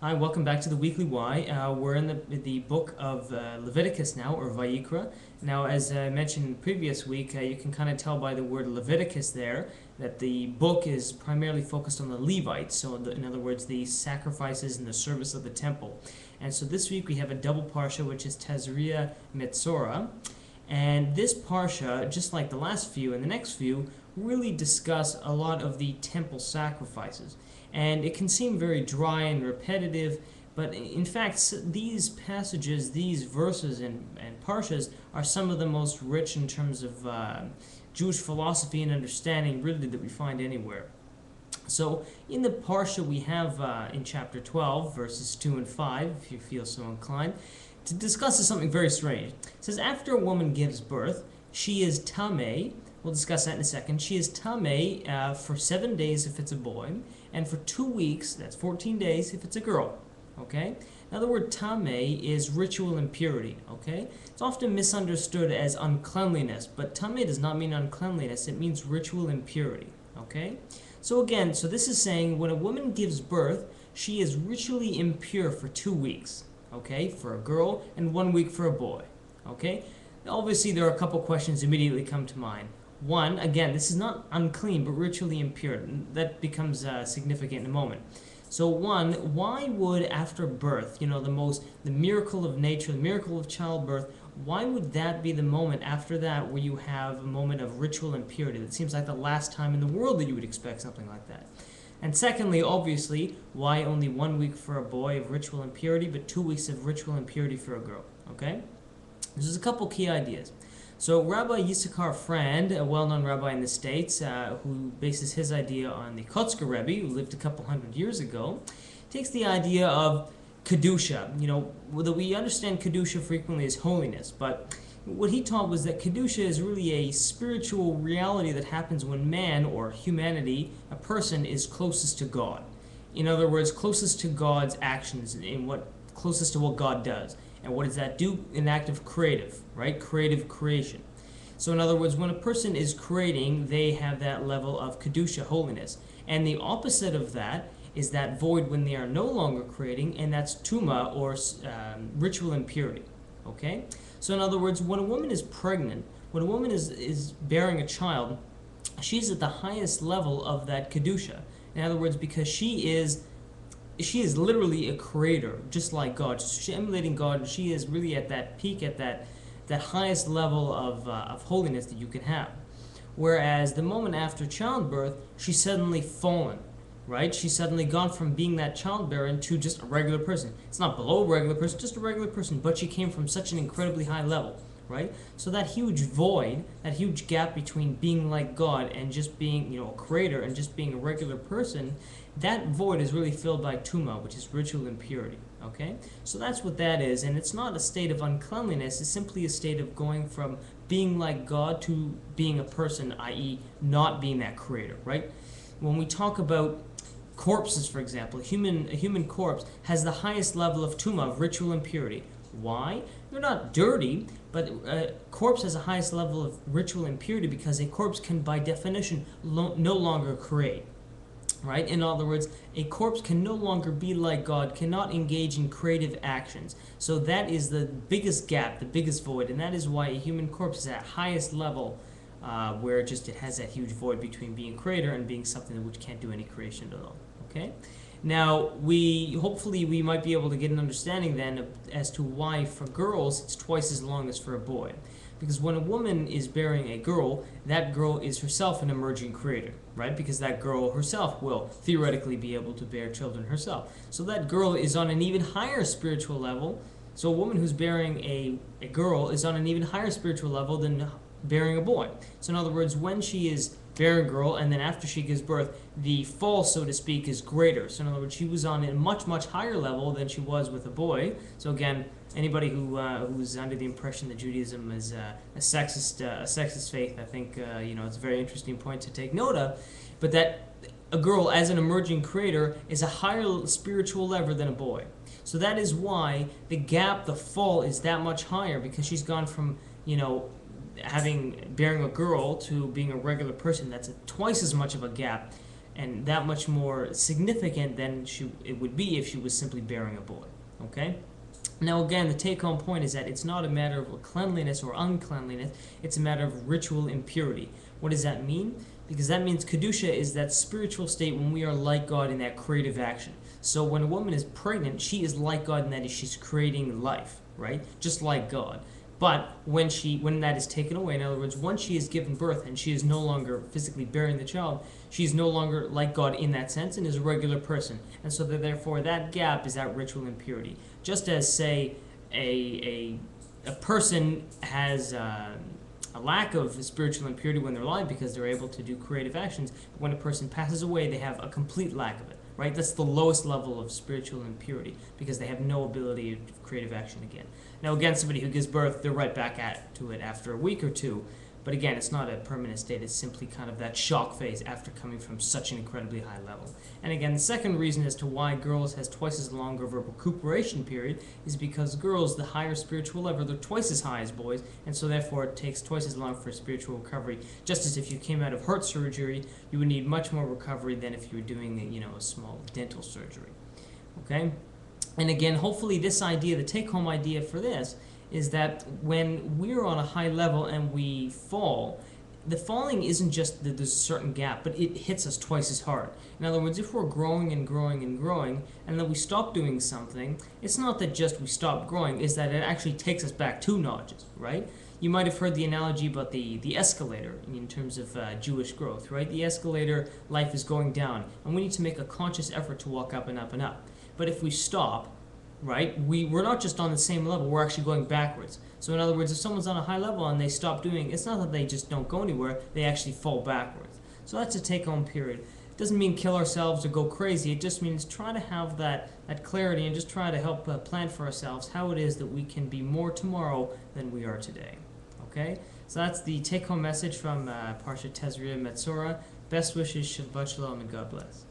Hi, welcome back to the Weekly Why. We're in the book of Leviticus now, or Vayikra. Now, as I mentioned previous week, you can kind of tell by the word Leviticus there that the book is primarily focused on the Levites. So, in other words, the sacrifices and the service of the temple. And so this week we have a double Parsha, which is Tazria-Metzora. And this Parsha, just like the last few and the next few, really discuss a lot of the temple sacrifices. And it can seem very dry and repetitive, but in fact, these passages, these verses and parshas are some of the most rich in terms of Jewish philosophy and understanding, really, that we find anywhere. So, in the parsha, we have in chapter 12, verses 2 and 5, if you feel so inclined, to discuss something very strange. It says, after a woman gives birth, she is tameh. We'll discuss that in a second. She is tameh for 7 days if it's a boy, and for 2 weeks, that's 14 days, if it's a girl. Okay? Now, the word tameh is ritual impurity. Okay? It's often misunderstood as uncleanliness, but tameh does not mean uncleanliness. It means ritual impurity. Okay? So again, this is saying when a woman gives birth, she is ritually impure for 2 weeks. Okay? For a girl, and 1 week for a boy. Okay? Obviously, there are a couple questions immediately come to mind. One, again, this is not unclean, but ritually impure. That becomes significant in a moment. So one, why would after birth, the miracle of nature, the miracle of childbirth, why would that be the moment after that where you have a moment of ritual impurity? That seems like the last time in the world that you would expect something like that. And secondly, obviously, why only 1 week for a boy of ritual impurity, but 2 weeks of ritual impurity for a girl? Okay? There's a couple key ideas. So Rabbi Yisachar Frand, a well-known rabbi in the States, who bases his idea on the Kotzker Rebbe, who lived a couple hundred years ago, takes the idea of Kedusha. That we understand Kedusha frequently as holiness, but what he taught was that Kedusha is really a spiritual reality that happens when man, or humanity, a person, is closest to God. In other words, closest to God's actions, closest to what God does. And what does that do? An act of creative, right? Creative creation. So in other words, when a person is creating, they have that level of Kedusha, holiness. And the opposite of that is that void when they are no longer creating, and that's Tuma, or ritual impurity. Okay? So in other words, when a woman is pregnant, when a woman is bearing a child, she's at the highest level of that Kedusha. In other words, because she is literally a creator, just like God. She's emulating God. She is really at that peak, at that highest level of holiness that you can have. Whereas the moment after childbirth, she's suddenly fallen, right? She's suddenly gone from being that childbearing to just a regular person. It's not below a regular person, just a regular person, but she came from such an incredibly high level, right? So that huge void, that huge gap between being like God and just being, a creator and just being a regular person, that void is really filled by tuma, which is ritual impurity. Okay? So that's what that is, and it's not a state of uncleanliness, it's simply a state of going from being like God to being a person, i.e. not being that creator, right? When we talk about corpses, for example, a human corpse has the highest level of tuma, of ritual impurity. Why? They're not dirty, but a corpse has the highest level of ritual impurity because a corpse can, by definition, no longer create. Right? In other words, a corpse can no longer be like God, cannot engage in creative actions. So that is the biggest gap, the biggest void, and that is why a human corpse is at highest level, where it has that huge void between being creator and being something which can't do any creation at all. Okay? Now, hopefully we might be able to get an understanding then as to why for girls it's twice as long as for a boy. Because when a woman is bearing a girl, that girl is herself an emerging creator, right? Because that girl herself will theoretically be able to bear children herself. So that girl is on an even higher spiritual level. So a woman who's bearing a girl is on an even higher spiritual level than bearing a boy. So in other words, when she is bearing a girl and then after she gives birth, the fall, so to speak, is greater. So in other words, she was on a much, much higher level than she was with a boy. So again, anybody who's under the impression that Judaism is a sexist faith, I think it's a very interesting point to take note of. But that a girl, as an emerging creator, is a higher spiritual level than a boy. So that is why the gap, the fall, is that much higher, because she's gone from bearing a girl to being a regular person. That's twice as much of a gap. and that much more significant than it would be if she was simply bearing a boy. Okay? Now again, the take-home point is that it's not a matter of cleanliness or uncleanliness, it's a matter of ritual impurity. What does that mean? Because that means Kedusha is that spiritual state when we are like God in that creative action. So when a woman is pregnant, she is like God in that she's creating life, right? Just like God. But when that is taken away, in other words, once she is given birth and she is no longer physically bearing the child, she is no longer like God in that sense and is a regular person. And so therefore that gap is that ritual impurity. Just as, say, a person has a lack of spiritual impurity when they're alive because they're able to do creative actions, but when a person passes away, they have a complete lack of it. Right? That's the lowest level of spiritual impurity because they have no ability to creative action again. Now, again, somebody who gives birth, they're right back to it after a week or two. But again, it's not a permanent state. It's simply kind of that shock phase after coming from such an incredibly high level. And again, the second reason as to why girls has twice as long of a recuperation period is because girls, the higher spiritual level, they're twice as high as boys, and so therefore it takes twice as long for spiritual recovery. Just as if you came out of heart surgery, you would need much more recovery than if you were doing a small dental surgery. Okay? And again, hopefully this idea, the take-home idea for this, is that when we're on a high level and we fall, the falling isn't just that there's a certain gap, but it hits us twice as hard. In other words, if we're growing and growing and growing, and then we stop doing something, it's not that just we stop growing, it's that it actually takes us back 2 notches, right? You might have heard the analogy about the escalator in terms of Jewish growth, right? The escalator, life is going down, and we need to make a conscious effort to walk up and up and up. But if we stop, right, we're not just on the same level, we're actually going backwards. So in other words, if someone's on a high level and they stop doing, it's not that they just don't go anywhere, they actually fall backwards. So that's a take-home period. It doesn't mean kill ourselves or go crazy, it just means try to have that clarity and just try to help plan for ourselves how it is that we can be more tomorrow than we are today. Okay? So that's the take-home message from Parsha Tazria-Metzora. Best wishes, Shabbat Shalom, and God bless.